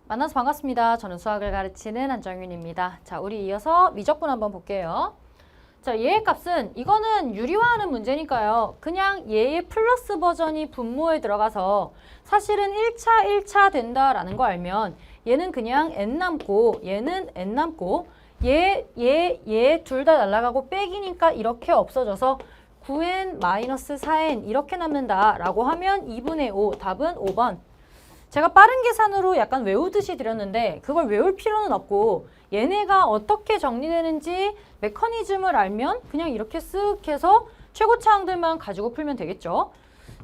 만나서 반갑습니다. 저는 수학을 가르치는 한정윤입니다. 자, 우리 이어서 미적분 한번 볼게요. 자, 얘의 값은 이거는 유리화하는 문제니까요. 그냥 얘의 플러스 버전이 분모에 들어가서 사실은 1차 된다라는 거 알면 얘는 그냥 n 남고 얘는 n 남고 얘 둘 다 날아가고 빼기니까 이렇게 없어져서 9n-4n 이렇게 남는다라고 하면 2분의 5, 답은 5번. 제가 빠른 계산으로 약간 외우듯이 드렸는데 그걸 외울 필요는 없고 얘네가 어떻게 정리되는지 메커니즘을 알면 그냥 이렇게 쓱 해서 최고차항들만 가지고 풀면 되겠죠.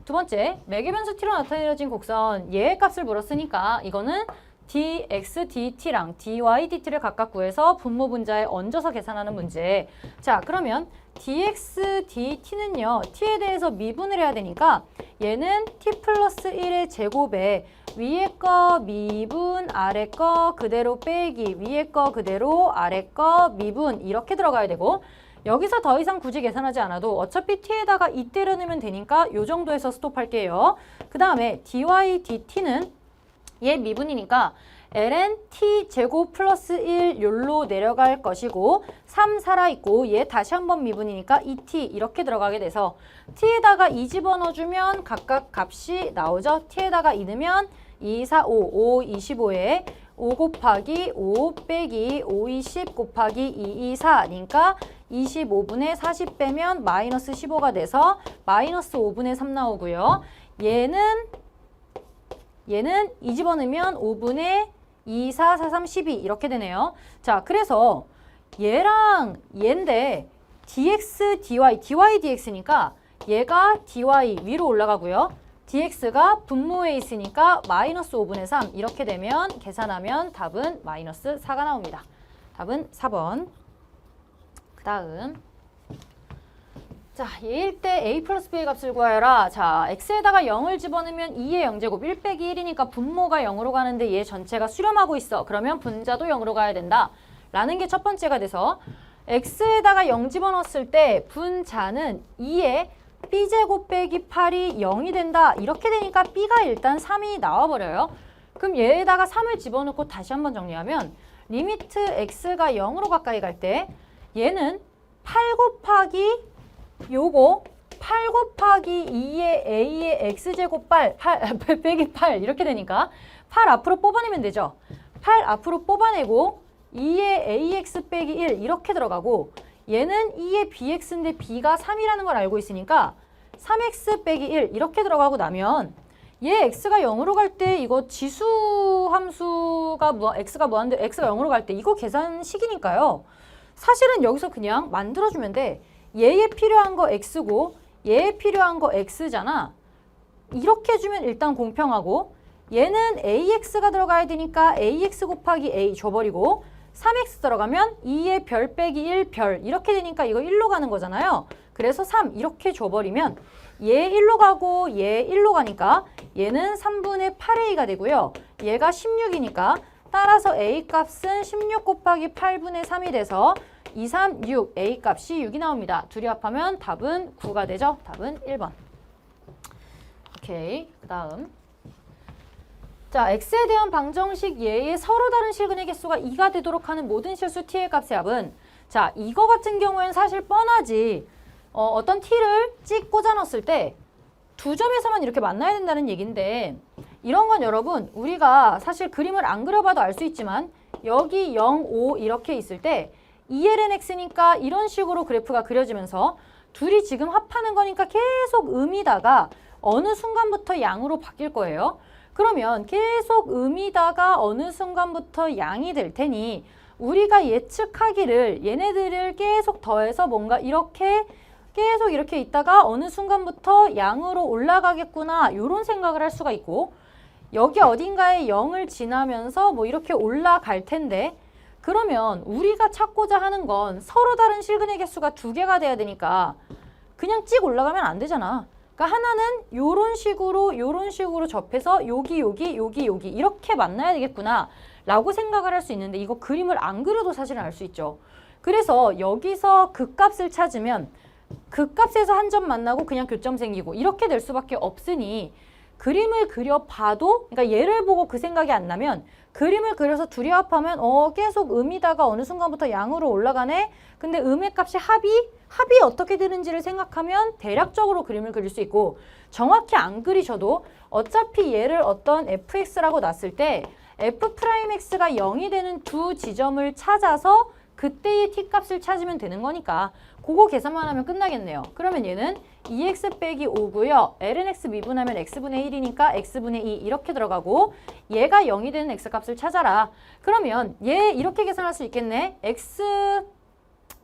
두 번째, 매개변수 t로 나타내진 곡선 얘의 값을 물었으니까 이거는 dx, dt랑 dy, dt를 각각 구해서 분모 분자에 얹어서 계산하는 문제. 자, 그러면 dx, dt는요. t에 대해서 미분을 해야 되니까 얘는 t 플러스 1의 제곱에 위에 거 미분, 아래 거 그대로 빼기, 위에 거 그대로, 아래 거 미분 이렇게 들어가야 되고 여기서 더 이상 굳이 계산하지 않아도 어차피 t에다가 2 때려 넣으면 되니까 이 정도에서 스톱할게요. 그 다음에 dy, dt는 얘 미분이니까 ln t 제곱 플러스 1 요로 내려갈 것이고 3 살아있고 얘 다시 한번 미분이니까 2t 이렇게 들어가게 돼서 t에다가 2 집어넣어주면 각각 값이 나오죠. t에다가 2 넣으면 2, 4, 5, 5, 25에 5 곱하기 5 빼기 5, 20 곱하기 2, 2, 4니까 25분의 40 빼면 마이너스 15가 돼서 마이너스 5분의 3 나오고요. 얘는 2 집어넣으면 5분의 2, 4, 4, 3, 12 이렇게 되네요. 자, 그래서 얘랑 얘인데 dx, dy, dx니까 얘가 dy 위로 올라가고요. dx가 분모에 있으니까 마이너스 5분의 3 이렇게 되면 계산하면 답은 마이너스 4가 나옵니다. 답은 4번. 그 다음 자, 얘일 때 a 플러스 b의 값을 구하여라. 자, x에다가 0을 집어넣으면 2의 0제곱 1 빼기 1이니까 분모가 0으로 가는데 얘 전체가 수렴하고 있어. 그러면 분자도 0으로 가야 된다. 라는 게 첫 번째가 돼서 x에다가 0 집어넣었을 때 분자는 2의 b제곱 빼기 8이 0이 된다. 이렇게 되니까 b가 일단 3이 나와버려요. 그럼 얘에다가 3을 집어넣고 다시 한번 정리하면 리미트 x가 0으로 가까이 갈 때 얘는 8 곱하기 요거 8 곱하기 2의 a의 x제곱 8 빼기 8 이렇게 되니까 8 앞으로 뽑아내면 되죠. 8 앞으로 뽑아내고 2의 ax 빼기 1 이렇게 들어가고 얘는 2의 bx인데 b가 3이라는 걸 알고 있으니까 3x 빼기 1 이렇게 들어가고 나면 얘 x가 0으로 갈 때 이거 지수 함수가 x가 무한대 x가 0으로 갈 때 이거 계산식이니까요. 사실은 여기서 그냥 만들어주면 돼. 얘에 필요한 거 x고 얘에 필요한 거 x잖아. 이렇게 해주면 일단 공평하고 얘는 ax가 들어가야 되니까 ax 곱하기 a 줘버리고 3x 들어가면 2의 별 빼기 1 별 이렇게 되니까 이거 1로 가는 거잖아요. 그래서 3 이렇게 줘버리면 얘 1로 가고 얘 1로 가니까 얘는 3분의 8a가 되고요. 얘가 16이니까 따라서 a 값은 16 곱하기 8분의 3이 돼서 2, 3, 6, a 값이 6이 나옵니다. 둘이 합하면 답은 9가 되죠. 답은 1번. 오케이, 그 다음 자, x에 대한 방정식 얘의 서로 다른 실근의 개수가 2가 되도록 하는 모든 실수 t의 값의 합은 자, 이거 같은 경우에는 사실 뻔하지. 어떤 t를 찍 꽂아 넣었을 때 두 점에서만 이렇게 만나야 된다는 얘기인데 이런 건 여러분 우리가 사실 그림을 안 그려봐도 알 수 있지만 여기 0, 5 이렇게 있을 때 2ln x니까 이런 식으로 그래프가 그려지면서 둘이 지금 합하는 거니까 계속 음이다가 어느 순간부터 양으로 바뀔 거예요. 그러면 계속 음이다가 어느 순간부터 양이 될 테니 우리가 예측하기를 얘네들을 계속 더해서 뭔가 이렇게 계속 이렇게 있다가 어느 순간부터 양으로 올라가겠구나 이런 생각을 할 수가 있고 여기 어딘가에 0을 지나면서 뭐 이렇게 올라갈 텐데 그러면 우리가 찾고자 하는 건 서로 다른 실근의 개수가 2개가 돼야 되니까 그냥 찍 올라가면 안 되잖아. 그러니까 하나는 요런 식으로 접해서 여기 이렇게 만나야 되겠구나 라고 생각을 할 수 있는데 이거 그림을 안 그려도 사실은 알 수 있죠. 그래서 여기서 극값을 찾으면 극값에서 한 점 만나고 그냥 교점 생기고 이렇게 될 수밖에 없으니 그림을 그려봐도, 그러니까 얘를 보고 그 생각이 안 나면 그림을 그려서 둘이 합하면 계속 음이다가 어느 순간부터 양으로 올라가네. 근데 음의 값이 합이 어떻게 되는지를 생각하면 대략적으로 그림을 그릴 수 있고, 정확히 안 그리셔도 어차피 얘를 어떤 fx라고 놨을 때 f'x가 0이 되는 두 지점을 찾아서 그때의 t값을 찾으면 되는 거니까 그거 계산만 하면 끝나겠네요. 그러면 얘는 2x 빼기 5고요. lnx 미분하면 x분의 1이니까 x분의 2 이렇게 들어가고, 얘가 0이 되는 x값을 찾아라. 그러면 얘 이렇게 계산할 수 있겠네.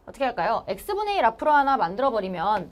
어떻게 할까요? x분의 1 앞으로 하나 만들어버리면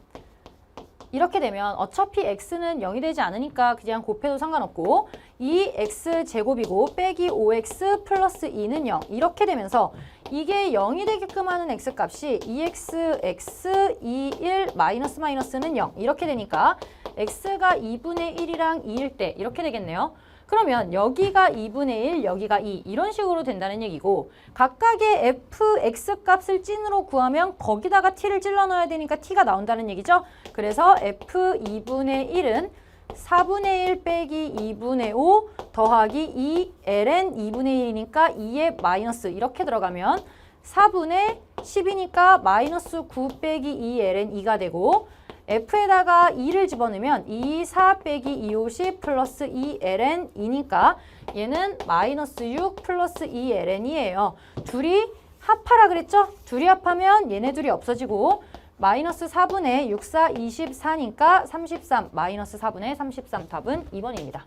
이렇게 되면 어차피 x는 0이 되지 않으니까 그냥 곱해도 상관없고, 이 x제곱이고 빼기 5x 플러스 2는 0 이렇게 되면서 이게 0이 되게끔 하는 x값이 2x, x, 2, 1, 마이너스는 0 이렇게 되니까 x가 2분의 1이랑 2일 때 이렇게 되겠네요. 그러면 여기가 2분의 1, 여기가 2 이런 식으로 된다는 얘기고, 각각의 fx 값을 찐으로 구하면 거기다가 t를 찔러 넣어야 되니까 t가 나온다는 얘기죠. 그래서 f 2분의 1은 4분의 1 빼기 2분의 5 더하기 2 ln 2분의 1이니까 2의 마이너스 이렇게 들어가면 4분의 10이니까 마이너스 9 빼기 2 ln 2가 되고, f에다가 2를 집어넣으면 2, 4 빼기 2, 50 플러스 2 ln 2니까 얘는 마이너스 6 플러스 2 ln이에요. 둘이 합하라 그랬죠? 둘이 합하면 얘네 둘이 없어지고 마이너스 4분의 6, 4, 24니까 33 마이너스 4분의 33 답은 2번입니다.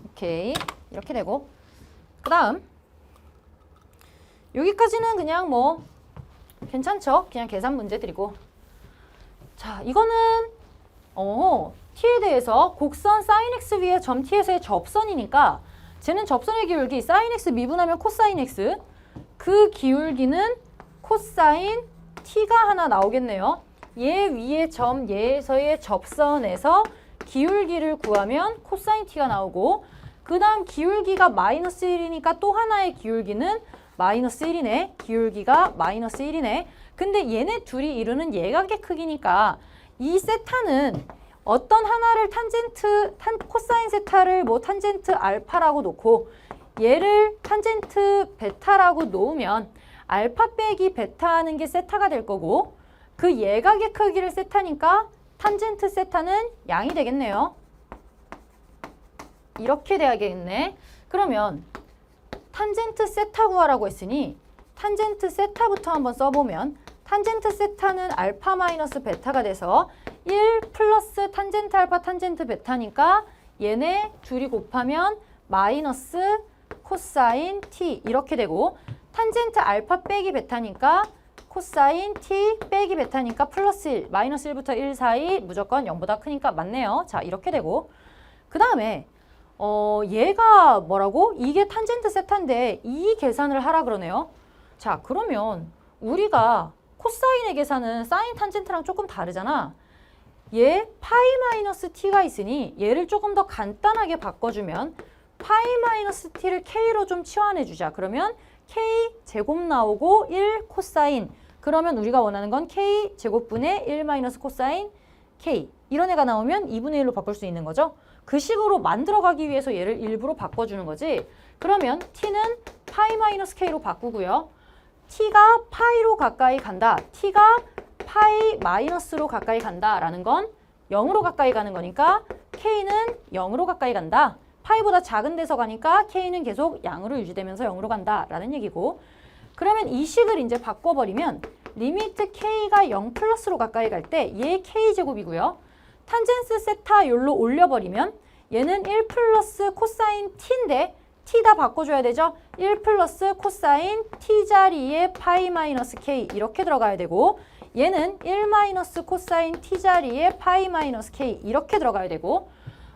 오케이, 이렇게 되고, 그 다음 여기까지는 그냥 뭐 괜찮죠? 그냥 계산 문제 드리고, 자, 이거는 t에 대해서 곡선 sin x 위에 점 t에서의 접선이니까 쟤는 접선의 기울기 sin x 미분하면 코사인 x, 그 기울기는 코사인 t가 하나 나오겠네요. 얘 위에 점 얘에서의 접선에서 기울기를 구하면 코사인 t가 나오고, 그 다음 기울기가 마이너스 1이니까 또 하나의 기울기는 마이너스 1이네. 기울기가 마이너스 1이네. 근데 얘네 둘이 이루는 예각의 크기니까 이 세타는 어떤 하나를 코사인 세타를 뭐 탄젠트 알파라고 놓고 얘를 탄젠트 베타라고 놓으면 알파 빼기 베타 하는 게 세타가 될 거고, 그 예각의 크기를 세타니까 탄젠트 세타는 양이 되겠네요. 이렇게 돼야겠네. 그러면 탄젠트 세타 구하라고 했으니 탄젠트 세타부터 한번 써보면, 탄젠트 세타는 알파 마이너스 베타가 돼서 1 플러스 탄젠트 알파 탄젠트 베타니까 얘네 둘이 곱하면 마이너스 코사인 t 이렇게 되고, 탄젠트 알파 빼기 베타니까 코사인 t 빼기 베타니까 플러스 1, 마이너스 1부터 1 사이 무조건 0보다 크니까 맞네요. 자, 이렇게 되고, 그 다음에 얘가 뭐라고? 이게 탄젠트 세타인데 이 계산을 하라 그러네요. 자, 그러면 우리가 코사인의 계산은 사인 탄젠트랑 조금 다르잖아. 얘 파이 마이너스 t가 있으니 얘를 조금 더 간단하게 바꿔주면 파이 마이너스 t를 k로 좀 치환해주자. 그러면 k 제곱 나오고 1 코사인. 그러면 우리가 원하는 건 k 제곱분의 1 마이너스 코사인 k. 이런 애가 나오면 2분의 1로 바꿀 수 있는 거죠. 그 식으로 만들어가기 위해서 얘를 일부러 바꿔주는 거지. 그러면 t는 파이 마이너스 k로 바꾸고요. t가 파이로 가까이 간다. t가 파이 마이너스로 가까이 간다라는 건 0으로 가까이 가는 거니까 k는 0으로 가까이 간다. 파이보다 작은 데서 가니까 k는 계속 양으로 유지되면서 0으로 간다라는 얘기고, 그러면 이 식을 이제 바꿔버리면 리미트 k가 0 플러스로 가까이 갈 때 얘 k제곱이고요. 탄젠스 세타 욜로 올려버리면 얘는 1 플러스 코사인 t인데 t 다 바꿔줘야 되죠. 1 플러스 코사인 t 자리에 파이 마이너스 k 이렇게 들어가야 되고, 얘는 1 마이너스 코사인 t 자리에 파이 마이너스 k 이렇게 들어가야 되고,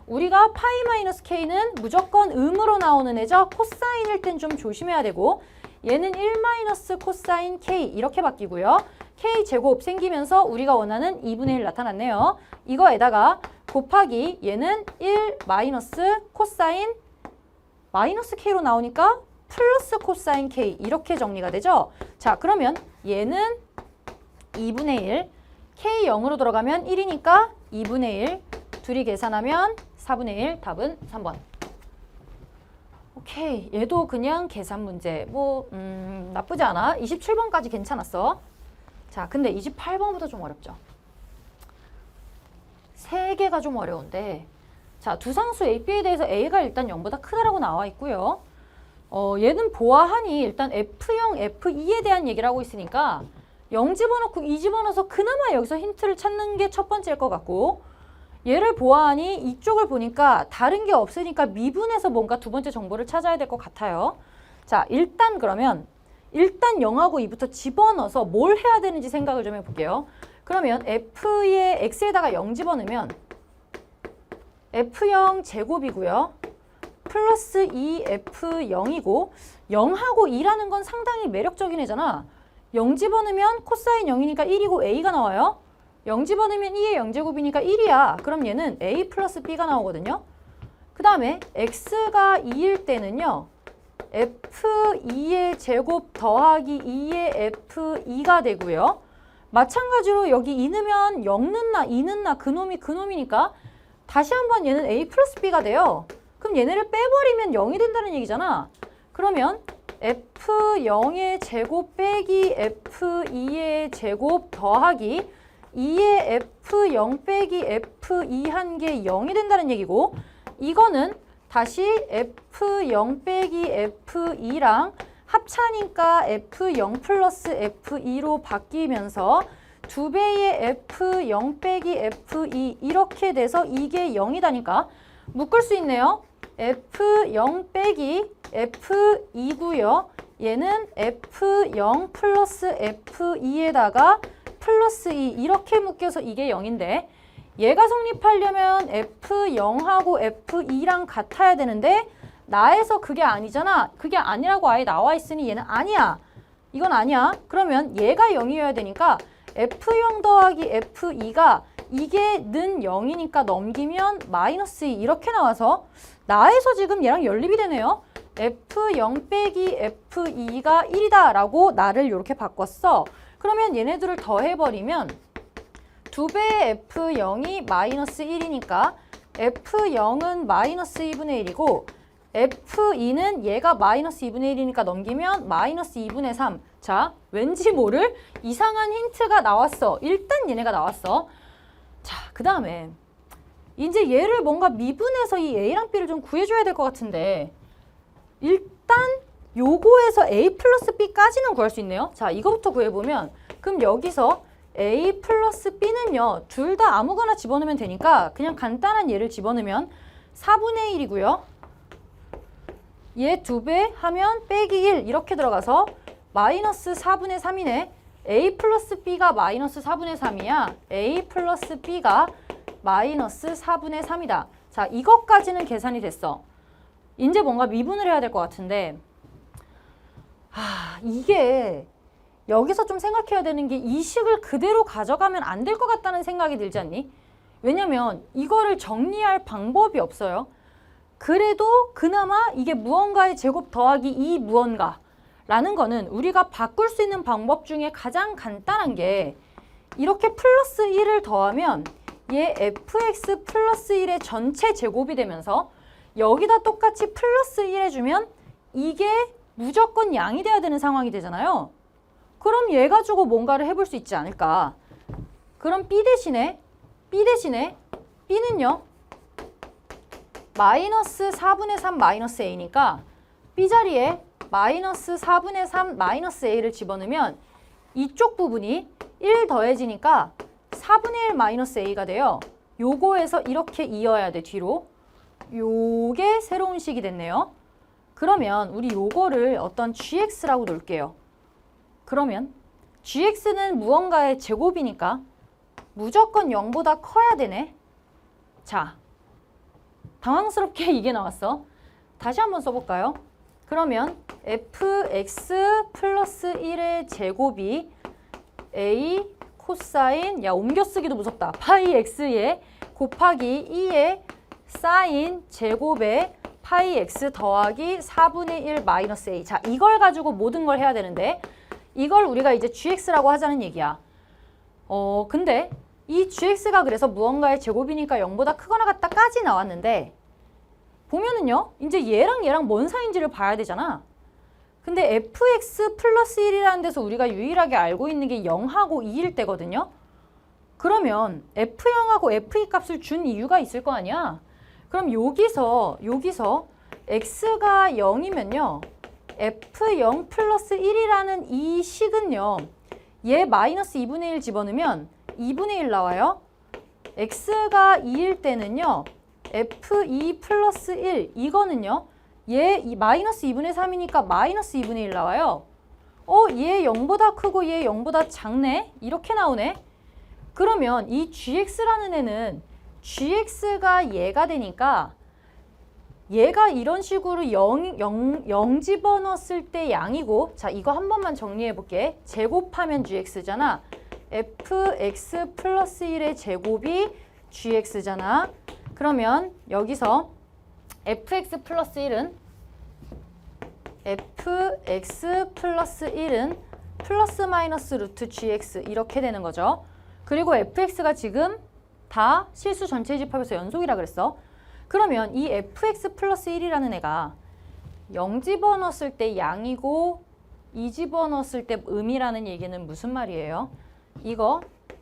우리가 파이 마이너스 k는 무조건 음으로 나오는 애죠. 코사인일 땐 좀 조심해야 되고, 얘는 1 마이너스 코사인 k 이렇게 바뀌고요. k 제곱 생기면서 우리가 원하는 2분의 1 나타났네요. 이거에다가 곱하기 얘는 1 마이너스 코사인 마이너스 k로 나오니까 플러스 코사인 k 이렇게 정리가 되죠. 자, 그러면 얘는 2분의 1, k 0으로 들어가면 1이니까 2분의 1, 둘이 계산하면 4분의 1, 답은 3번. 오케이, 얘도 그냥 계산 문제. 뭐 나쁘지 않아. 27번까지 괜찮았어. 자, 근데 28번부터 좀 어렵죠. 세 개가 좀 어려운데, 자, 두 상수 A, B에 대해서 A가 일단 0보다 크다라고 나와 있고요. 얘는 보아하니 일단 F0, F2에 대한 얘기를 하고 있으니까 0 집어넣고 2 집어넣어서 그나마 여기서 힌트를 찾는 게 첫 번째일 것 같고, 얘를 보아하니 이쪽을 보니까 다른 게 없으니까 미분해서 뭔가 두 번째 정보를 찾아야 될 것 같아요. 자, 일단 그러면 일단 0하고 2부터 집어넣어서 뭘 해야 되는지 생각을 좀 해볼게요. 그러면 F의 X에다가 0 집어넣으면 F0 제곱이고요. 플러스 2F0이고 0하고 2라는 건 상당히 매력적인 애잖아. 0 집어넣으면 코사인 0이니까 1이고 A가 나와요. 0 집어넣으면 2의 0제곱이니까 1이야. 그럼 얘는 A 플러스 B가 나오거든요. 그 다음에 X가 2일 때는요. F2의 제곱 더하기 2의 F2가 되고요. 마찬가지로 여기 2 넣으면 0 넣나 2 넣나 그놈이 그놈이니까 다시 한번 얘는 A 플러스 B가 돼요. 그럼 얘네를 빼버리면 0이 된다는 얘기잖아. 그러면 F0의 제곱 빼기 F2의 제곱 더하기 2의 F0 빼기 F2 한 게 0이 된다는 얘기고, 이거는 다시 F0 빼기 F2랑 합차니까 F0 플러스 F2로 바뀌면서 2배의 F0 빼기 F2 이렇게 돼서 이게 0이다니까 묶을 수 있네요. F0 빼기 F2고요. 얘는 F0 플러스 F2에다가 플러스 2 이렇게 묶여서 이게 0인데, 얘가 성립하려면 F0하고 F2랑 같아야 되는데 나에서 그게 아니잖아. 그게 아니라고 아예 나와 있으니 얘는 아니야. 이건 아니야. 그러면 얘가 0이어야 되니까 F0 더하기 F2가 이게 는 0이니까 넘기면 마이너스 2 이렇게 나와서 나에서 지금 얘랑 연립이 되네요. F0 빼기 F2가 1이다 라고 나를 이렇게 바꿨어. 그러면 얘네들을 더해버리면 2배의 F0이 마이너스 1이니까 F0은 마이너스 2분의 1이고 F2는 얘가 마이너스 2분의 1이니까 넘기면 마이너스 2분의 3. 자, 왠지 모를 이상한 힌트가 나왔어. 일단 얘네가 나왔어. 자, 그 다음에 이제 얘를 뭔가 미분해서 이 A랑 B를 좀 구해줘야 될 것 같은데, 일단 요거에서 A 플러스 B까지는 구할 수 있네요. 자, 이거부터 구해보면 그럼 여기서 A 플러스 B는요. 둘 다 아무거나 집어넣으면 되니까 그냥 간단한 얘를 집어넣으면 4분의 1이고요. 얘 2배 하면 빼기 1 이렇게 들어가서 마이너스 4분의 3이네. A 플러스 B가 마이너스 4분의 3이야. A 플러스 B가 마이너스 4분의 3이다. 자, 이것까지는 계산이 됐어. 이제 뭔가 미분을 해야 될 것 같은데, 이게 여기서 좀 생각해야 되는 게 이 식을 그대로 가져가면 안 될 것 같다는 생각이 들지 않니? 왜냐면 이거를 정리할 방법이 없어요. 그래도 그나마 이게 무언가의 제곱 더하기 이 무언가라는 거는 우리가 바꿀 수 있는 방법 중에 가장 간단한 게, 이렇게 플러스 1을 더하면 얘 fx 플러스 1의 전체 제곱이 되면서 여기다 똑같이 플러스 1 해주면 이게 무조건 양이 돼야 되는 상황이 되잖아요. 그럼 얘 가지고 뭔가를 해볼 수 있지 않을까. 그럼 B 대신에 B는요. 마이너스 4분의 3 마이너스 A니까 B 자리에 마이너스 4분의 3 마이너스 A를 집어넣으면 이쪽 부분이 1 더해지니까 4분의 1 마이너스 A가 돼요. 요거에서 이렇게 이어야 돼, 뒤로. 요게 새로운 식이 됐네요. 그러면 우리 요거를 어떤 gx라고 놓을게요. 그러면 gx는 무언가의 제곱이니까 무조건 0보다 커야 되네. 자, 당황스럽게 이게 나왔어. 다시 한번 써볼까요? 그러면 fx 플러스 1의 제곱이 a 코사인, 야 옮겨쓰기도 무섭다. 파이 x에 곱하기 2의 사인 제곱에 파이 x 더하기 4분의 1 마이너스 a. 자, 이걸 가지고 모든 걸 해야 되는데 이걸 우리가 이제 gx라고 하자는 얘기야. 근데 이 gx가 그래서 무언가의 제곱이니까 0보다 크거나 같다까지 나왔는데 보면은요. 이제 얘랑 뭔 사이인지를 봐야 되잖아. 근데 fx 플러스 1이라는 데서 우리가 유일하게 알고 있는 게 0하고 2일 때거든요. 그러면 f0하고 f2 값을 준 이유가 있을 거 아니야. 그럼 여기서 x가 0이면요. f0 플러스 1이라는 이 식은요. 얘 마이너스 2분의 1 집어넣으면 2분의 1 나와요. x가 2일 때는요. f2 플러스 1 이거는요. 얘 마이너스 2분의 3이니까 마이너스 2분의 1 나와요. 얘 0보다 크고 얘 0보다 작네? 이렇게 나오네. 그러면 이 gx라는 애는 gx가 얘가 되니까 얘가 이런 식으로 0 집어넣었을 때 양이고 자 이거 한 번만 정리해 볼게. 제곱하면 gx잖아. fx 플러스 1의 제곱이 gx잖아. 그러면 여기서 fx 플러스 1은 플러스 마이너스 루트 gx 이렇게 되는 거죠. 그리고 fx가 지금 다 실수 전체 집합에서 연속이라 그랬어. 그러면 이 fx 플러스 1이라는 애가 0 집어넣었을 때 양이고 2 집어넣었을 때 음이라는 얘기는 무슨 말이에요? 이거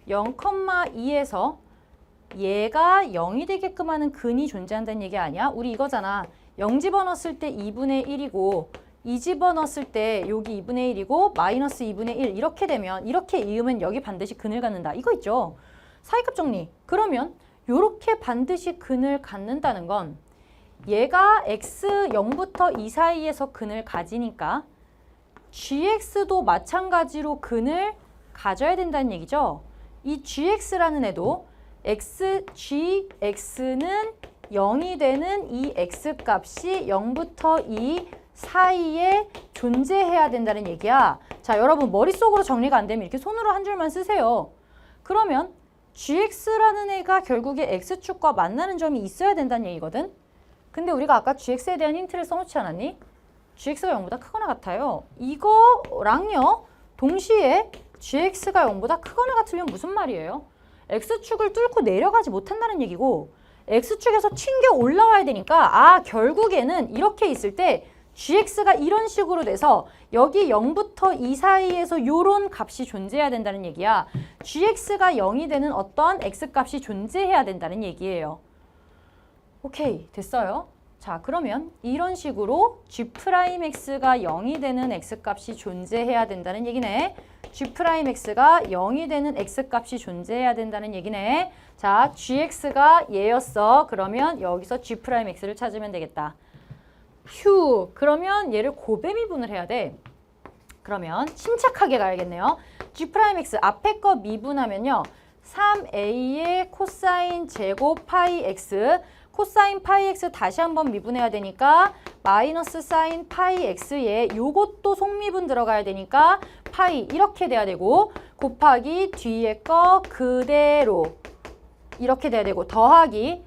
0,2에서 얘가 0이 되게끔 하는 근이 존재한다는 얘기 아니야? 우리 이거잖아. 0 집어넣었을 때 2분의 1이고 2 집어넣었을 때 여기 2분의 1이고 마이너스 2분의 1 이렇게 되면 이렇게 이으면 여기 반드시 근을 갖는다. 이거 있죠? 사이값 정리. 그러면 요렇게 반드시 근을 갖는다는 건 얘가 x 0부터 2 사이에서 근을 가지니까 gx도 마찬가지로 근을 가져야 된다는 얘기죠. 이 gx라는 애도 gx는 0이 되는 이 x값이 0부터 2 사이에 존재해야 된다는 얘기야. 자, 여러분 머릿속으로 정리가 안 되면 이렇게 손으로 한 줄만 쓰세요. 그러면 gx라는 애가 결국에 x축과 만나는 점이 있어야 된다는 얘기거든. 근데 우리가 아까 gx에 대한 힌트를 써놓지 않았니? gx가 0보다 크거나 같아요. 이거랑요. 동시에 gx가 0보다 크거나 같으면 무슨 말이에요? x축을 뚫고 내려가지 못한다는 얘기고 x축에서 튕겨 올라와야 되니까 결국에는 이렇게 있을 때 gx가 이런 식으로 돼서 여기 0부터 2 사이에서 요런 값이 존재해야 된다는 얘기야. gx가 0이 되는 어떤 x값이 존재해야 된다는 얘기예요. 오케이, 됐어요. 자, 그러면 이런 식으로 g'x가 0이 되는 x값이 존재해야 된다는 얘기네. g'x가 0이 되는 x값이 존재해야 된다는 얘기네. 자, gx가 얘였어. 그러면 여기서 g'x를 찾으면 되겠다. 휴, 그러면 얘를 고배미분을 해야 돼. 그러면 침착하게 가야겠네요. g'x 앞에 거 미분하면요. 3a의 코사인 제곱 파이 x 코사인 파이 x 다시 한번 미분해야 되니까 마이너스 사인 파이 x에 요것도 속미분 들어가야 되니까 파이 이렇게 돼야 되고 곱하기 뒤에 거 그대로 이렇게 돼야 되고 더하기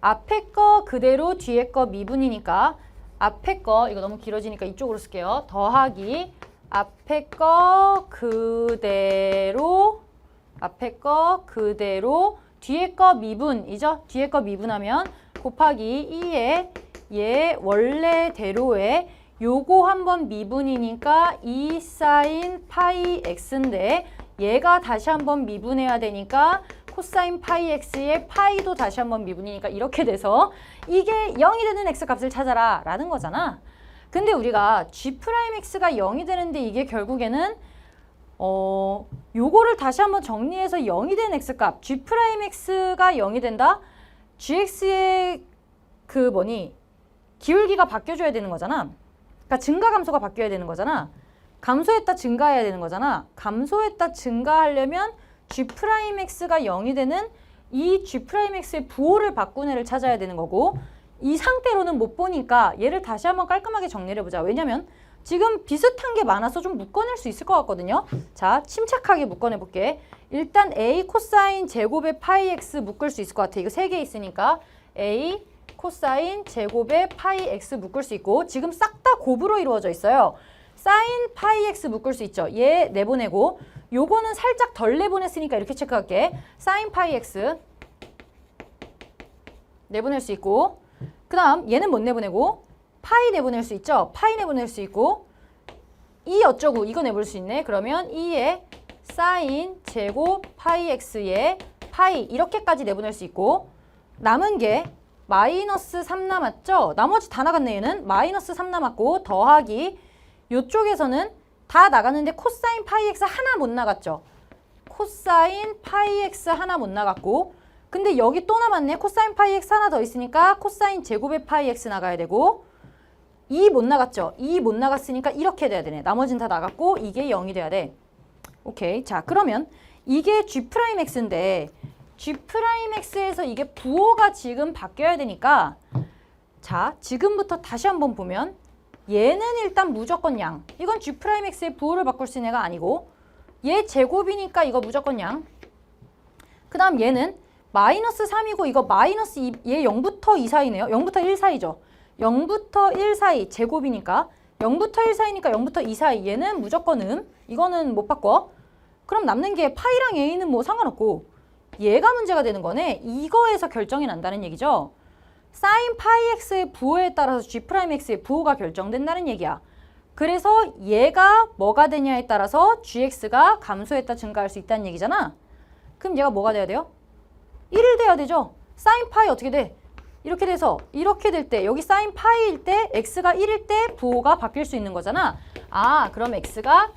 앞에 거 그대로 뒤에 거 미분이니까 앞에 거 이거 너무 길어지니까 이쪽으로 쓸게요. 더하기 앞에 거 그대로 뒤에 거 미분이죠. 뒤에 거 미분하면 곱하기 2에 얘 원래대로에 요거 한번 미분이니까 2 사인 파이 x인데 얘가 다시 한번 미분해야 되니까 코사인 파이 x의 파이도 다시 한번 미분이니까 이렇게 돼서 이게 0이 되는 x값을 찾아라 라는 거잖아. 근데 우리가 g'x가 0이 되는데 이게 결국에는 요거를 다시 한번 정리해서 0이 된 x값 g'x가 0이 된다? gx의 기울기가 바뀌어줘야 되는 거잖아. 그러니까 증가 감소가 바뀌어야 되는 거잖아. 감소했다 증가해야 되는 거잖아. 감소했다 증가하려면 g'x가 0이 되는 이 g'x의 부호를 바꾼 애를 찾아야 되는 거고 이 상태로는 못 보니까 얘를 다시 한번 깔끔하게 정리를 해보자. 왜냐면 지금 비슷한 게 많아서 좀 묶어낼 수 있을 것 같거든요. 자, 침착하게 묶어내볼게. 일단 a 코사인 제곱의 파이 x 묶을 수 있을 것 같아. 이거 3개 있으니까 a 코사인 제곱의 파이 x 묶을 수 있고 지금 싹 다 곱으로 이루어져 있어요. 싹 sin 파이 x 묶을 수 있죠. 얘 내보내고 요거는 살짝 덜 내보냈으니까 이렇게 체크할게. sin 파이 x 내보낼 수 있고 그 다음 얘는 못 내보내고 파이 내보낼 수 있죠. 파이 내보낼 수 있고 이 어쩌고 이거 내볼 수 있네. 그러면 2의 sin 제곱 파이 x의 파이 이렇게까지 내보낼 수 있고 남은 게 마이너스 3 남았죠? 나머지 다 나갔네 얘는. 마이너스 3 남았고 더하기 요쪽에서는 다 나갔는데 코사인 파이 x 하나 못 나갔죠? 코사인 파이 x 하나 못 나갔고 근데 여기 또 남았네. 코사인 파이 x 하나 더 있으니까 코사인 제곱의 파이 x 나가야 되고 2 못 나갔죠? 2 못 나갔으니까 이렇게 돼야 되네. 나머지는 다 나갔고 이게 0이 돼야 돼. 오케이. 자 그러면 이게 G'X인데 G'X에서 이게 부호가 지금 바뀌어야 되니까 자 지금부터 다시 한번 보면 얘는 일단 무조건 양. 이건 G'X의 부호를 바꿀 수 있는 애가 아니고 얘 제곱이니까 이거 무조건 양. 그 다음 얘는 마이너스 3이고 이거 마이너스 2, 얘 0부터 2 사이네요. 0부터 1 사이죠. 0부터 1 사이 제곱이니까 0부터 1 사이니까 0부터 2 사이 얘는 무조건 이거는 못 바꿔. 그럼 남는 게 파이랑 a는 뭐 상관없고 얘가 문제가 되는 거네. 이거에서 결정이 난다는 얘기죠. sin 파이 x의 부호에 따라서 G'X의 부호가 결정된다는 얘기야. 그래서 얘가 뭐가 되냐에 따라서 gx가 감소했다 증가할 수 있다는 얘기잖아. 그럼 얘가 뭐가 돼야 돼요? 1 돼야 되죠. sin 파이 어떻게 돼? 이렇게 돼서 이렇게 될 때 여기 sin 파이일 때 x가 1일 때 부호가 바뀔 수 있는 거잖아. 아 그럼 x가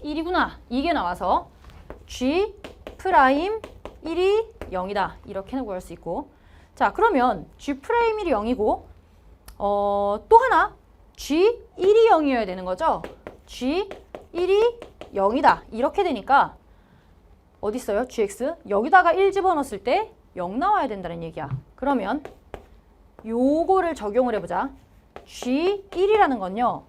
1이구나. 이게 나와서 G 프라임 1이 0이다. 이렇게는 구할 수 있고 자 그러면 G 프라임 1이 0이고 또 하나 G 1이 0이어야 되는 거죠. G 1이 0이다. 이렇게 되니까 어디 있어요? GX 여기다가 1 집어넣었을 때 0 나와야 된다는 얘기야. 그러면 요거를 적용을 해보자. G1이라는 건요.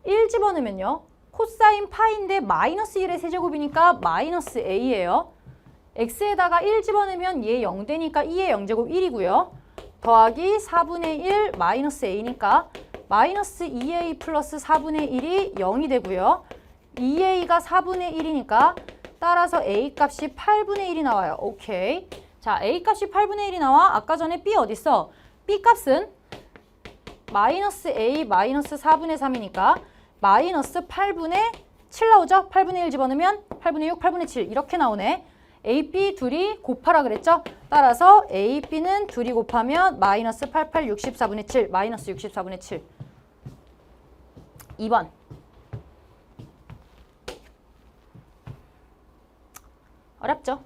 1 집어넣으면요. 코사인 파인데 마이너스 1의 세제곱이니까 마이너스 a예요. x에다가 1 집어넣으면 얘 0 되니까 2의 0제곱 1이고요. 더하기 4분의 1 마이너스 a니까 마이너스 2a 플러스 4분의 1이 0이 되고요. 2a가 4분의 1이니까 따라서 a 값이 8분의 1이 나와요. 오케이. 자, a 값이 8분의 1이 나와. 아까 전에 b 어딨어? b 값은 마이너스 a 마이너스 4분의 3이니까 마이너스 8분의 7 나오죠? 8분의 1 집어넣으면 8분의 6, 8분의 7 이렇게 나오네. a, b 둘이 곱하라 그랬죠? 따라서 a, b는 둘이 곱하면 마이너스 88, 64분의 7 마이너스 64분의 7 2번 어렵죠?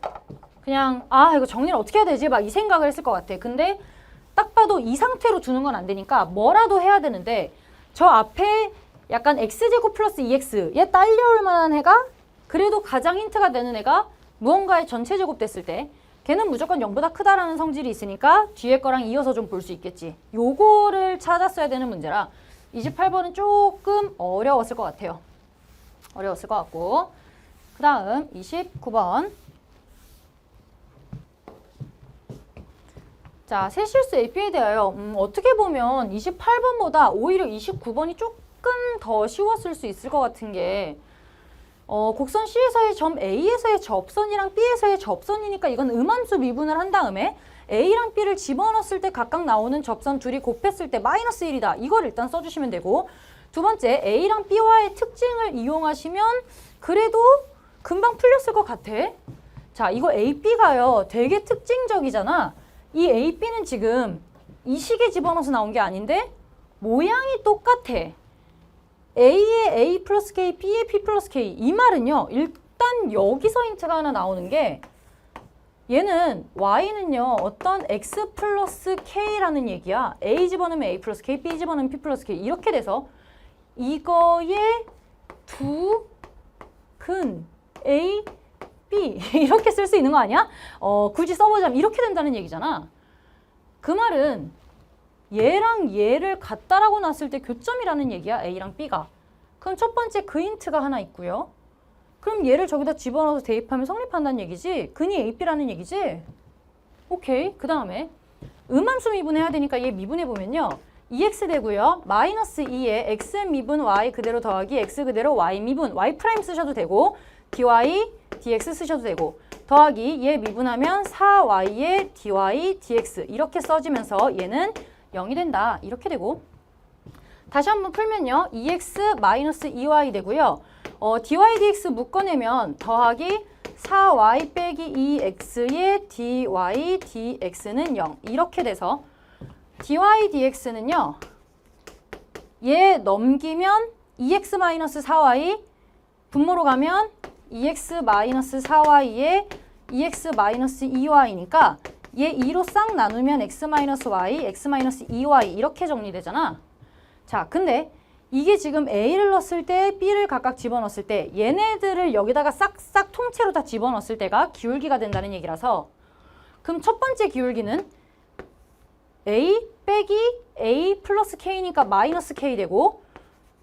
그냥 이거 정리를 어떻게 해야 되지? 막 이 생각을 했을 것 같아. 근데 딱 봐도 이 상태로 두는 건 안 되니까 뭐라도 해야 되는데 저 앞에 약간 x제곱 플러스 2x 얘 딸려올 만한 애가 그래도 가장 힌트가 되는 애가 무언가의 전체 제곱 됐을 때 걔는 무조건 0보다 크다라는 성질이 있으니까 뒤에 거랑 이어서 좀 볼 수 있겠지. 요거를 찾았어야 되는 문제라 28번은 조금 어려웠을 것 같아요. 어려웠을 것 같고 그 다음 29번 자, 세실수 AP에 대하여 어떻게 보면 28번보다 오히려 29번이 조금 더 쉬웠을 수 있을 것 같은 게 곡선 C에서의 점 A에서의 접선이랑 B에서의 접선이니까 이건 음함수 미분을 한 다음에 A랑 B를 집어넣었을 때 각각 나오는 접선 둘이 곱했을 때 마이너스 1이다. 이걸 일단 써주시면 되고 두 번째 A랑 B와의 특징을 이용하시면 그래도 금방 풀렸을 것 같아. 자, 이거 AB가요 되게 특징적이잖아. 이 AB는 지금 이 식에 집어넣어서 나온 게 아닌데 모양이 똑같아. A에 A 플러스 K, B에 P 플러스 K. 이 말은요. 일단 여기서 힌트가 하나 나오는 게 얘는 Y는요. 어떤 X 플러스 K라는 얘기야. A 집어넣으면 A 플러스 K, B 집어넣으면 P 플러스 K. 이렇게 돼서 이거의 두 근 A, B 이렇게 쓸 수 있는 거 아니야? 굳이 써보자면 이렇게 된다는 얘기잖아. 그 말은 얘랑 얘를 같다라고 놨을 때 교점이라는 얘기야. A랑 B가. 그럼 첫 번째 그 힌트가 하나 있고요. 그럼 얘를 저기다 집어넣어서 대입하면 성립한다는 얘기지. 근이 AB라는 얘기지. 오케이. 그 다음에 음함수 미분해야 되니까 얘 미분해보면요. 2x 되고요. 마이너스 2에 x 미분 y 그대로 더하기 x 그대로 y 미분 y 프라임 쓰셔도 되고 dy dx 쓰셔도 되고 더하기 얘 미분하면 4y의 dy dx 이렇게 써지면서 얘는 0이 된다. 이렇게 되고 다시 한번 풀면요. 2x 마이너스 2y 되고요. dy dx 묶어내면 더하기 4y 빼기 2x의 dy dx는 0 이렇게 돼서 dy dx는요. 얘 넘기면 2x 마이너스 4y 분모로 가면 2x 마이너스 4y에 2x 마이너스 2y니까 얘 2로 싹 나누면 x 마이너스 y, x 마이너스 2y 이렇게 정리되잖아. 자, 근데 이게 지금 a를 넣었을 때 b를 각각 집어넣었을 때 얘네들을 여기다가 싹싹 통째로 다 집어넣었을 때가 기울기가 된다는 얘기라서 그럼 첫 번째 기울기는 a 빼기 a 플러스 k니까 마이너스 k 되고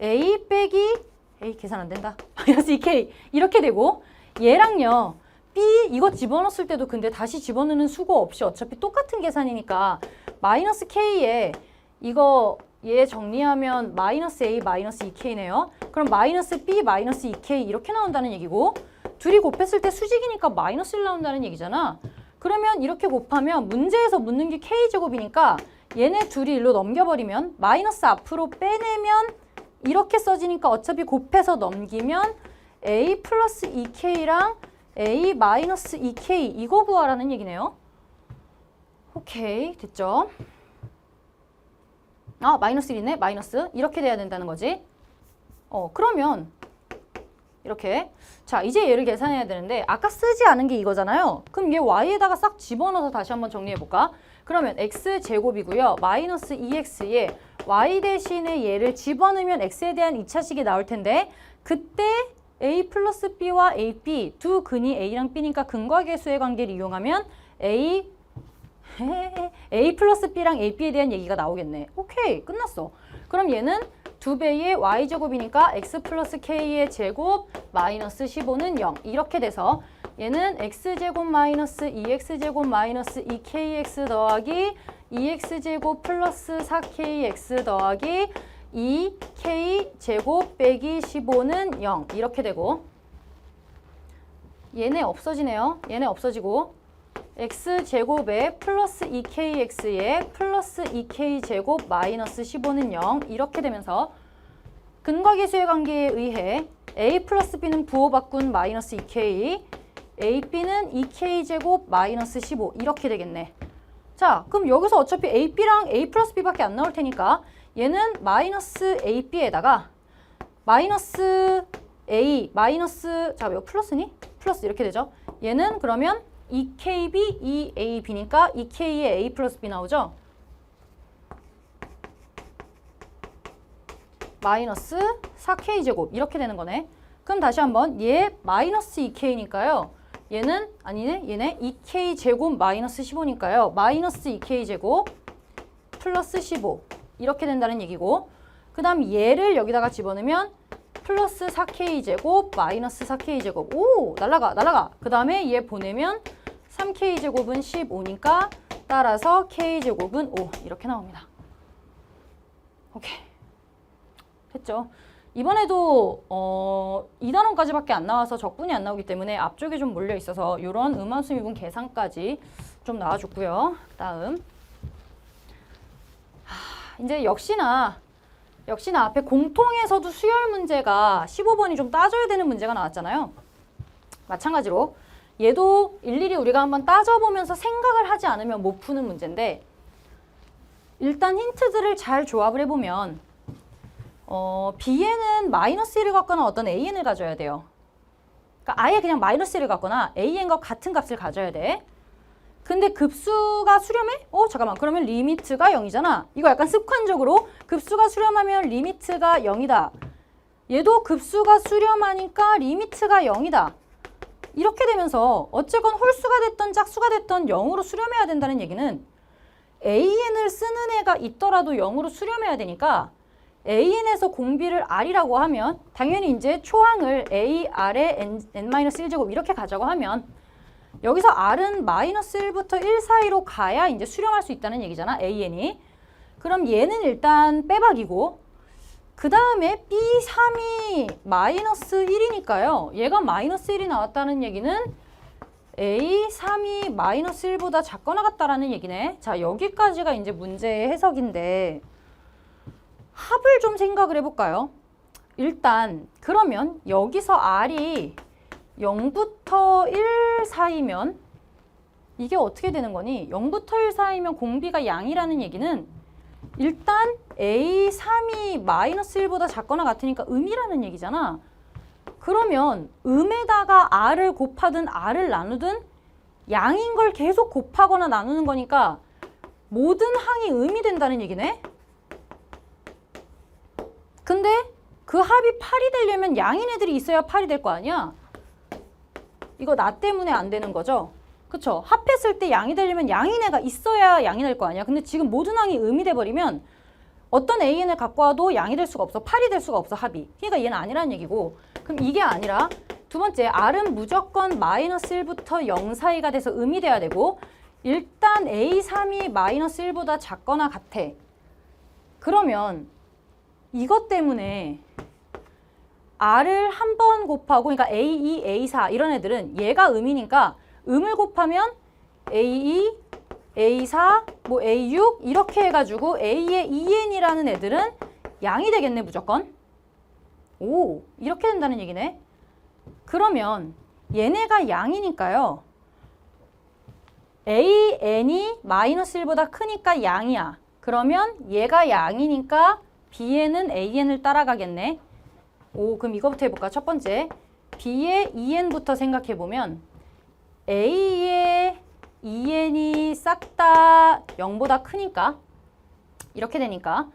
a 빼기 a 계산 안 된다. 마이너스 2k 이렇게 되고 얘랑요. b 이거 집어넣었을 때도 근데 다시 집어넣는 수고 없이 어차피 똑같은 계산이니까 마이너스 k에 이거 얘 정리하면 마이너스 a 마이너스 2k네요. 그럼 마이너스 b 마이너스 2k 이렇게 나온다는 얘기고 둘이 곱했을 때 수직이니까 마이너스 1 나온다는 얘기잖아. 그러면 이렇게 곱하면 문제에서 묻는 게 k제곱이니까 얘네 둘이 일로 넘겨버리면 마이너스 앞으로 빼내면 이렇게 써지니까 어차피 곱해서 넘기면 a 플러스 2k랑 a 마이너스 2k 이거 구하라는 얘기네요. 오케이 됐죠? 아 마이너스 1이네. 마이너스 이렇게 돼야 된다는 거지. 그러면 이렇게 자 이제 얘를 계산해야 되는데 아까 쓰지 않은 게 이거잖아요. 그럼 얘 y에다가 싹 집어넣어서 다시 한번 정리해볼까? 그러면 x제곱이고요. 마이너스 2x에 y 대신에 얘를 집어넣으면 x에 대한 2차식이 나올 텐데 그때 a 플러스 b와 ab 두 근이 a랑 b니까 근과 계수의 관계를 이용하면 a 플러스 b랑 ab에 대한 얘기가 나오겠네. 오케이 끝났어. 그럼 얘는 2배의 y제곱이니까 x 플러스 k의 제곱 마이너스 15는 0 이렇게 돼서 얘는 x제곱 마이너스 2x제곱 마이너스 2kx 더하기 2x제곱 플러스 4kx 더하기 2k제곱 빼기 15는 0 이렇게 되고 얘네 없어지네요. 얘네 없어지고 x제곱에 플러스 2kx에 플러스 2k제곱 마이너스 15는 0 이렇게 되면서 근과 계수의 관계에 의해 a 플러스 b는 부호바꾼 마이너스 2k ab는 2k제곱 마이너스 15 이렇게 되겠네. 자 그럼 여기서 어차피 ab랑 a 플러스 b밖에 안 나올 테니까 얘는 마이너스 ab에다가 마이너스 a 마이너스 자 이거 플러스니? 플러스 이렇게 되죠. 얘는 그러면 2kb, 2ab니까 2k에 a 플러스 b 나오죠? 마이너스 4k제곱 이렇게 되는 거네. 그럼 다시 한번 얘 마이너스 2k니까요. 얘는 아니네. 얘네 2k제곱 마이너스 15니까요. 마이너스 2k제곱 플러스 15 이렇게 된다는 얘기고 그 다음 얘를 여기다가 집어넣으면 플러스 4k제곱 마이너스 4k제곱 오 날라가 그 다음에 얘 보내면 3k제곱은 15니까 따라서 k제곱은 5 이렇게 나옵니다. 오케이 됐죠? 이번에도 2단원까지밖에 안 나와서 적분이 안 나오기 때문에 앞쪽에 좀 몰려 있어서 이런 음함수 미분 계산까지 좀 나와줬고요. 다음 이제 역시나 앞에 공통에서도 수열 문제가 15번이 좀 따져야 되는 문제가 나왔잖아요. 마찬가지로 얘도 일일이 우리가 한번 따져보면서 생각을 하지 않으면 못 푸는 문제인데 일단 힌트들을 잘 조합을 해보면 b에는 마이너스 1을 갖거나 어떤 an을 가져야 돼요. 그러니까 아예 그냥 마이너스 1을 갖거나 an과 같은 값을 가져야 돼. 근데 급수가 수렴해? 잠깐만. 그러면 리미트가 0이잖아. 이거 약간 습관적으로 급수가 수렴하면 리미트가 0이다. 얘도 급수가 수렴하니까 리미트가 0이다. 이렇게 되면서 어쨌건 홀수가 됐던 짝수가 됐던 0으로 수렴해야 된다는 얘기는 an을 쓰는 애가 있더라도 0으로 수렴해야 되니까 an에서 공비를 r이라고 하면 당연히 이제 초항을 a, r에 n-1제곱 이렇게 가자고 하면 여기서 r은 마이너스 1부터 1 사이로 가야 이제 수렴할 수 있다는 얘기잖아, an이. 그럼 얘는 일단 빼박이고 그 다음에 B3이 마이너스 1이니까요. 얘가 마이너스 1이 나왔다는 얘기는 A3이 마이너스 1보다 작거나 같다라는 얘기네. 자, 여기까지가 이제 문제의 해석인데 합을 좀 생각을 해볼까요? 일단 그러면 여기서 R이 0부터 1 사이면 이게 어떻게 되는 거니? 0부터 1 사이면 공비가 양이라는 얘기는 일단 A3이 마이너스 1보다 작거나 같으니까 음이라는 얘기잖아. 그러면 음에다가 R을 곱하든 R을 나누든 양인 걸 계속 곱하거나 나누는 거니까 모든 항이 음이 된다는 얘기네. 근데 그 합이 8이 되려면 양인 애들이 있어야 8이 될 거 아니야? 이거 나 때문에 안 되는 거죠? 그쵸? 합했을 때 양이 되려면 양인 애가 있어야 양이 될 거 아니야? 근데 지금 모든 항이 음이 돼버리면 어떤 AN을 갖고 와도 양이 될 수가 없어. 8이 될 수가 없어, 합이. 그러니까 얘는 아니라는 얘기고. 그럼 이게 아니라 두 번째, R은 무조건 마이너스 1부터 0 사이가 돼서 음이 돼야 되고 일단 A3이 마이너스 1보다 작거나 같아. 그러면 이것 때문에 R을 한 번 곱하고 그러니까 A2, A4 이런 애들은 얘가 음이니까 음을 곱하면 A2, A4, 뭐 A6 이렇게 해가지고 A의 2n이라는 애들은 양이 되겠네 무조건. 오, 이렇게 된다는 얘기네. 그러면 얘네가 양이니까요. AN이 마이너스 1보다 크니까 양이야. 그러면 얘가 양이니까 B에는 AN을 따라가겠네. 오, 그럼 이거부터 해볼까? 첫 번째, B의 2n부터 생각해보면 A의 2n이 싹 다 0보다 크니까 이렇게 되니까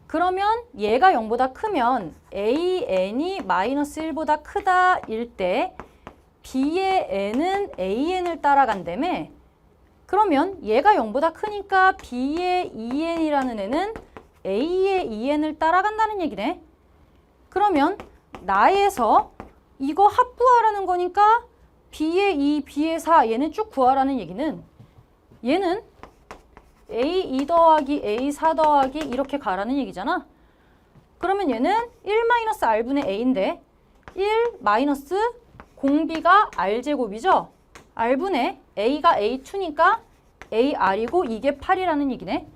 그러면 얘가 0보다 크면 AN이 마이너스 1보다 크다 일 때 B의 n은 AN을 따라간다며. 그러면 얘가 0보다 크니까 B의 2n이라는 애는 A의 2n을 따라간다는 얘기네. 그러면 나에서 이거 합구하라는 거니까 B의 2, B의 4 얘는 쭉 구하라는 얘기는 얘는 A2 더하기 A4 더하기 이렇게 가라는 얘기잖아. 그러면 얘는 1-R분의 A인데 1 마이너스 공비가 R제곱이죠. R분의 A가 A2니까 AR이고 이게 8이라는 얘기네.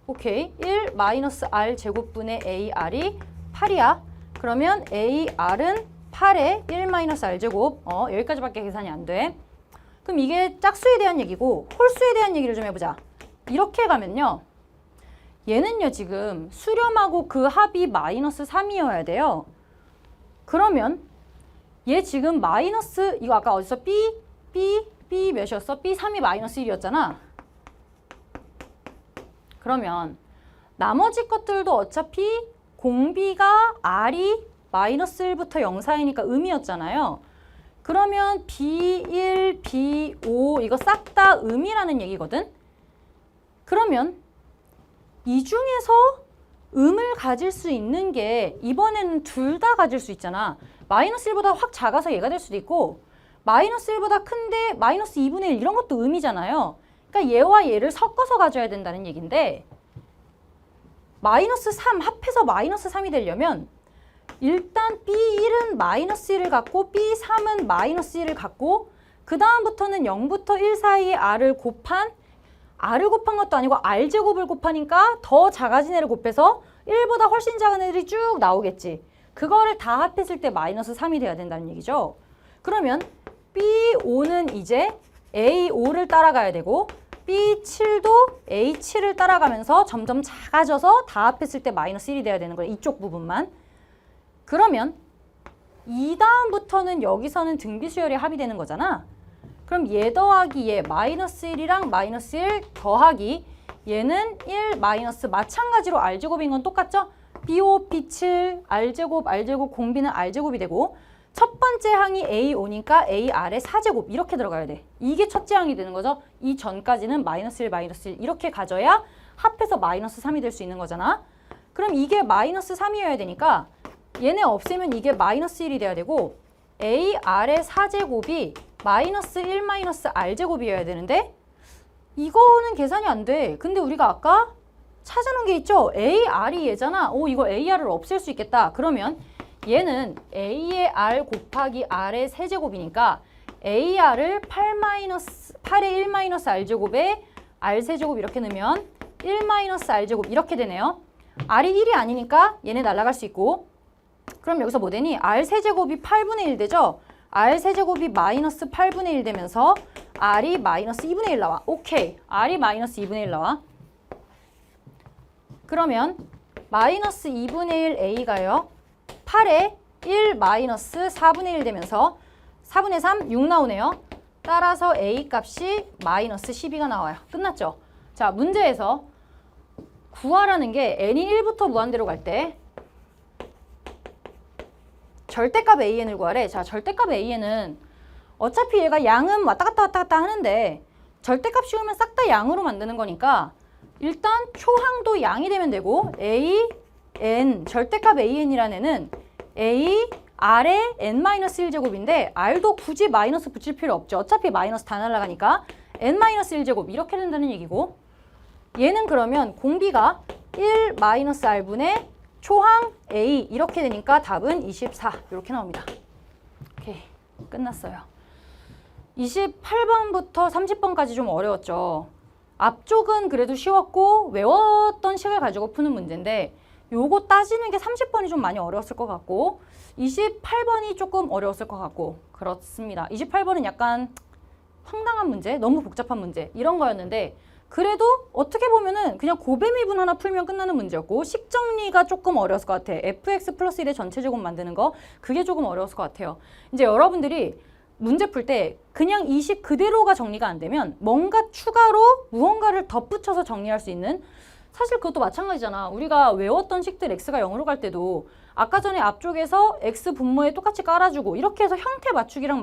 오케이. 1 마이너스 R제곱분의 AR이 8이야. 그러면 AR은 8에 1 마이너스 R제곱. 여기까지밖에 계산이 안 돼. 그럼 이게 짝수에 대한 얘기고 홀수에 대한 얘기를 좀 해보자. 이렇게 가면요. 얘는요 지금 수렴하고 그 합이 마이너스 3이어야 돼요. 그러면 얘 지금 마이너스 이거 아까 어디서 B 몇이었어? B3이 마이너스 1이었잖아. 그러면 나머지 것들도 어차피 공비가 R이 마이너스 1부터 0 사이니까 음이었잖아요. 그러면 B1, B5 이거 싹 다 음이라는 얘기거든. 그러면 이 중에서 음을 가질 수 있는 게 이번에는 둘 다 가질 수 있잖아. 마이너스 1보다 확 작아서 얘가 될 수도 있고 마이너스 1보다 큰데 마이너스 2분의 1 이런 것도 음이잖아요. 그러니까 얘와 얘를 섞어서 가져야 된다는 얘기인데 마이너스 3 합해서 마이너스 3이 되려면 일단 B1은 마이너스 1을 갖고 B3은 마이너스 1을 갖고 그 다음부터는 0부터 1 사이에 R을 곱한 것도 아니고 R제곱을 곱하니까 더 작아진 애를 곱해서 1보다 훨씬 작은 애들이 쭉 나오겠지. 그거를 다 합했을 때 마이너스 3이 돼야 된다는 얘기죠. 그러면 B5는 이제 A5를 따라가야 되고 B7도 A7을 따라가면서 점점 작아져서 다 합했을 때 마이너스 1이 돼야 되는 거예요. 이쪽 부분만. 그러면 이 다음부터는 여기서는 등비수열이 합이 되는 거잖아. 그럼 얘 더하기 얘 마이너스 1이랑 마이너스 1 더하기 얘는 1 마이너스 마찬가지로 R제곱인 건 똑같죠? B5, B7, R제곱 공비는 R제곱이 되고 첫 번째 항이 A5니까 AR의 4제곱 이렇게 들어가야 돼. 이게 첫째 항이 되는 거죠. 이 전까지는 마이너스 1, 마이너스 1 이렇게 가져야 합해서 마이너스 3이 될 수 있는 거잖아. 그럼 이게 마이너스 3이어야 되니까 얘네 없애면 이게 마이너스 1이 돼야 되고 AR의 4제곱이 마이너스 1 마이너스 R제곱이어야 되는데 이거는 계산이 안 돼. 근데 우리가 아까 찾아놓은 게 있죠? AR이 얘잖아. 오, 이거 AR을 없앨 수 있겠다. 그러면 얘는 A의 R 곱하기 R의 세제곱이니까 AR을 8의 1-R제곱에 R세제곱 이렇게 넣으면 1-R제곱 이렇게 되네요. R이 1이 아니니까 얘네 날아갈 수 있고, 그럼 여기서 뭐 되니? R세제곱이 8분의 1 되죠? R세제곱이 마이너스 8분의 1 되면서 R이 마이너스 2분의 1 나와. 오케이. R이 마이너스 2분의 1 나와. 그러면 마이너스 2분의 1 A가요. 8에 1 마이너스 4분의 1 되면서 4분의 3, 6 나오네요. 따라서 A 값이 마이너스 12가 나와요. 끝났죠? 자, 문제에서 구하라는 게 n이 1부터 무한대로 갈 때 절대값 AN을 구하래. 자, 절대값 AN은 어차피 얘가 양은 왔다 갔다 하는데 절대값 씌우면 싹 다 양으로 만드는 거니까 일단 초항도 양이 되면 되고 A, N, 절대값 AN이라는 애는 A, R의 N-1제곱인데 R도 굳이 마이너스 붙일 필요 없죠. 어차피 마이너스 다 날아가니까 N-1제곱 이렇게 된다는 얘기고, 얘는 그러면 공비가 1-R분의 초항 A 이렇게 되니까 답은 24 이렇게 나옵니다. 오케이, 끝났어요. 28번부터 30번까지 좀 어려웠죠. 앞쪽은 그래도 쉬웠고 외웠던 식을 가지고 푸는 문제인데 요거 따지는 게 30번이 좀 많이 어려웠을 것 같고 28번이 조금 어려웠을 것 같고 그렇습니다. 28번은 약간 황당한 문제, 너무 복잡한 문제 이런 거였는데 그래도 어떻게 보면은 그냥 곱셈미분 하나 풀면 끝나는 문제였고 식정리가 조금 어려웠을 것 같아. fx 플러스 1의 전체 제곱 만드는 거 그게 조금 어려웠을 것 같아요. 이제 여러분들이 문제 풀 때 그냥 이 식 그대로가 정리가 안 되면 뭔가 추가로 무언가를 덧붙여서 정리할 수 있는, 사실 그것도 마찬가지잖아. 우리가 외웠던 식들 x가 0으로 갈 때도 아까 전에 앞쪽에서 x 분모에 똑같이 깔아주고 이렇게 해서 형태 맞추기랑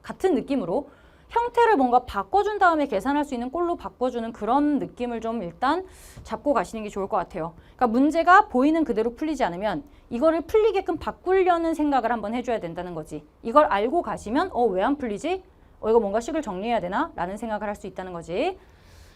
같은 느낌으로 형태를 뭔가 바꿔준 다음에 계산할 수 있는 꼴로 바꿔주는 그런 느낌을 좀 일단 잡고 가시는 게 좋을 것 같아요. 그러니까 문제가 보이는 그대로 풀리지 않으면 이거를 풀리게끔 바꾸려는 생각을 한번 해줘야 된다는 거지. 이걸 알고 가시면 왜 안 풀리지? 이거 뭔가 식을 정리해야 되나? 라는 생각을 할 수 있다는 거지.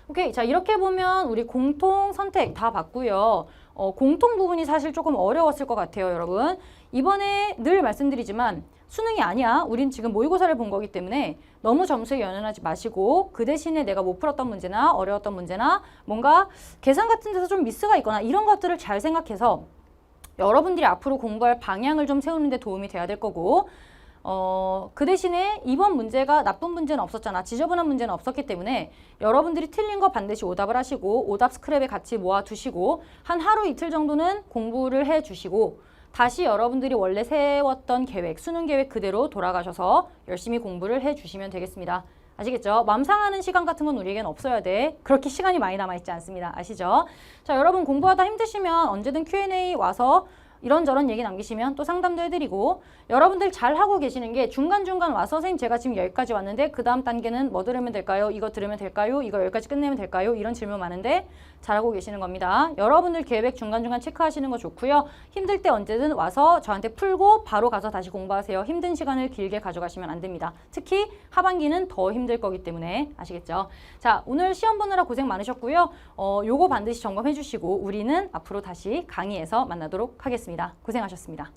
오케이, 자 이렇게 보면 우리 공통 선택 다 봤고요. 공통 부분이 사실 조금 어려웠을 것 같아요, 여러분. 이번에 늘 말씀드리지만 수능이 아니야. 우린 지금 모의고사를 본 거기 때문에 너무 점수에 연연하지 마시고 그 대신에 내가 못 풀었던 문제나 어려웠던 문제나 뭔가 계산 같은 데서 좀 미스가 있거나 이런 것들을 잘 생각해서 여러분들이 앞으로 공부할 방향을 좀 세우는 데 도움이 돼야 될 거고, 그 대신에 이번 문제가 나쁜 문제는 없었잖아. 지저분한 문제는 없었기 때문에 여러분들이 틀린 거 반드시 오답을 하시고 오답 스크랩에 같이 모아두시고 한 하루 이틀 정도는 공부를 해주시고 다시 여러분들이 원래 세웠던 계획, 수능 계획 그대로 돌아가셔서 열심히 공부를 해주시면 되겠습니다. 아시겠죠? 맘 상하는 시간 같은 건 우리에겐 없어야 돼. 그렇게 시간이 많이 남아있지 않습니다. 아시죠? 자, 여러분 공부하다 힘드시면 언제든 Q&A 와서 이런저런 얘기 남기시면 또 상담도 해드리고, 여러분들 잘하고 계시는 게 중간중간 와서 선생님 제가 지금 여기까지 왔는데 그 다음 단계는 뭐 들으면 될까요? 이거 들으면 될까요? 이거 여기까지 끝내면 될까요? 이런 질문 많은데 잘하고 계시는 겁니다. 여러분들 계획 중간중간 체크하시는 거 좋고요. 힘들 때 언제든 와서 저한테 풀고 바로 가서 다시 공부하세요. 힘든 시간을 길게 가져가시면 안 됩니다. 특히 하반기는 더 힘들 거기 때문에 아시겠죠? 자, 오늘 시험 보느라 고생 많으셨고요. 요거 반드시 점검해 주시고 우리는 앞으로 다시 강의에서 만나도록 하겠습니다. 고생하셨습니다.